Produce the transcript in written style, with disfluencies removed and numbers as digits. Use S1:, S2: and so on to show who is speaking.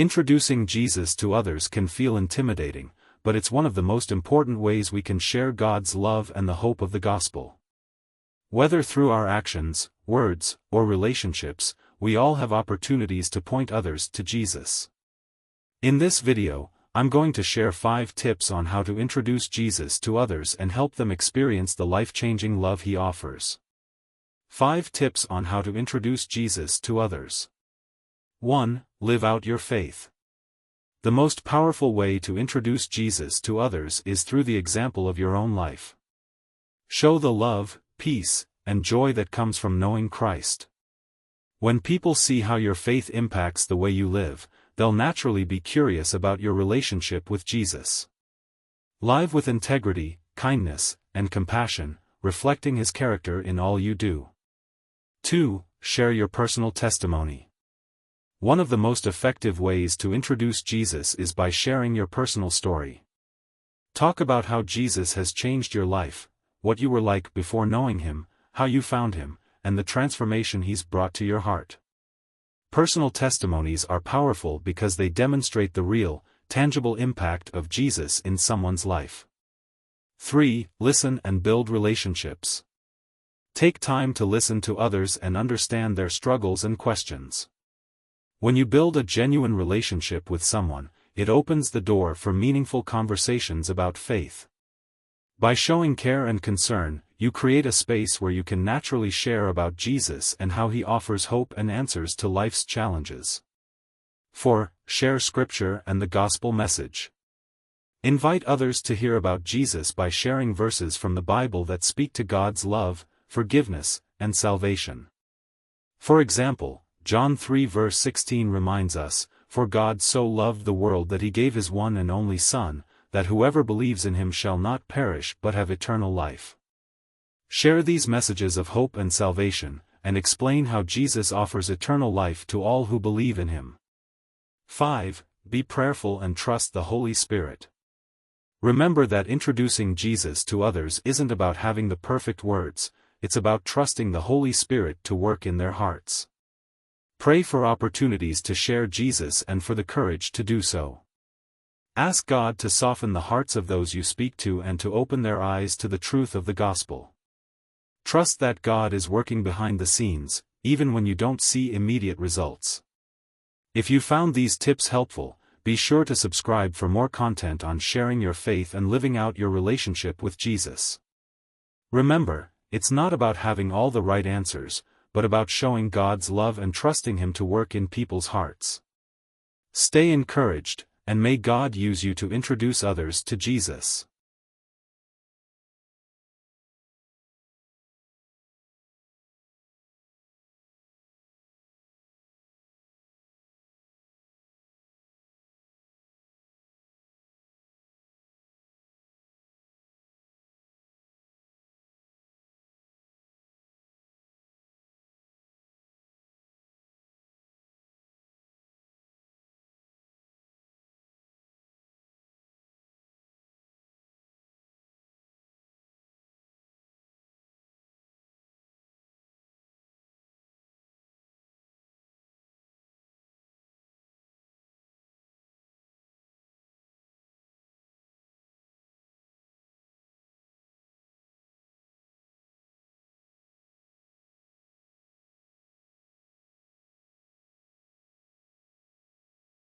S1: Introducing Jesus to others can feel intimidating, but it's one of the most important ways we can share God's love and the hope of the gospel. Whether through our actions, words, or relationships, we all have opportunities to point others to Jesus. In this video, I'm going to share 5 tips on how to introduce Jesus to others and help them experience the life-changing love he offers. 5 tips on how to introduce Jesus to others. 1. Live out your faith. The most powerful way to introduce Jesus to others is through the example of your own life. Show the love, peace, and joy that comes from knowing Christ. When people see how your faith impacts the way you live, they'll naturally be curious about your relationship with Jesus. Live with integrity, kindness, and compassion, reflecting his character in all you do. 2. Share your personal testimony. One of the most effective ways to introduce Jesus is by sharing your personal story. Talk about how Jesus has changed your life, what you were like before knowing him, how you found him, and the transformation he's brought to your heart. Personal testimonies are powerful because they demonstrate the real, tangible impact of Jesus in someone's life. 3. Listen and build relationships. Take time to listen to others and understand their struggles and questions. When you build a genuine relationship with someone, it opens the door for meaningful conversations about faith. By showing care and concern, you create a space where you can naturally share about Jesus and how he offers hope and answers to life's challenges. 4. Share Scripture and the gospel message. Invite others to hear about Jesus by sharing verses from the Bible that speak to God's love, forgiveness, and salvation. For example, John 3 verse 16 reminds us, "For God so loved the world that he gave his one and only Son, that whoever believes in him shall not perish but have eternal life." Share these messages of hope and salvation, and explain how Jesus offers eternal life to all who believe in him. 5. Be prayerful and trust the Holy Spirit. Remember that introducing Jesus to others isn't about having the perfect words, it's about trusting the Holy Spirit to work in their hearts. Pray for opportunities to share Jesus and for the courage to do so. Ask God to soften the hearts of those you speak to and to open their eyes to the truth of the gospel. Trust that God is working behind the scenes, even when you don't see immediate results. If you found these tips helpful, be sure to subscribe for more content on sharing your faith and living out your relationship with Jesus. Remember, it's not about having all the right answers, but about showing God's love and trusting him to work in people's hearts. Stay encouraged, and may God use you to introduce others to Jesus.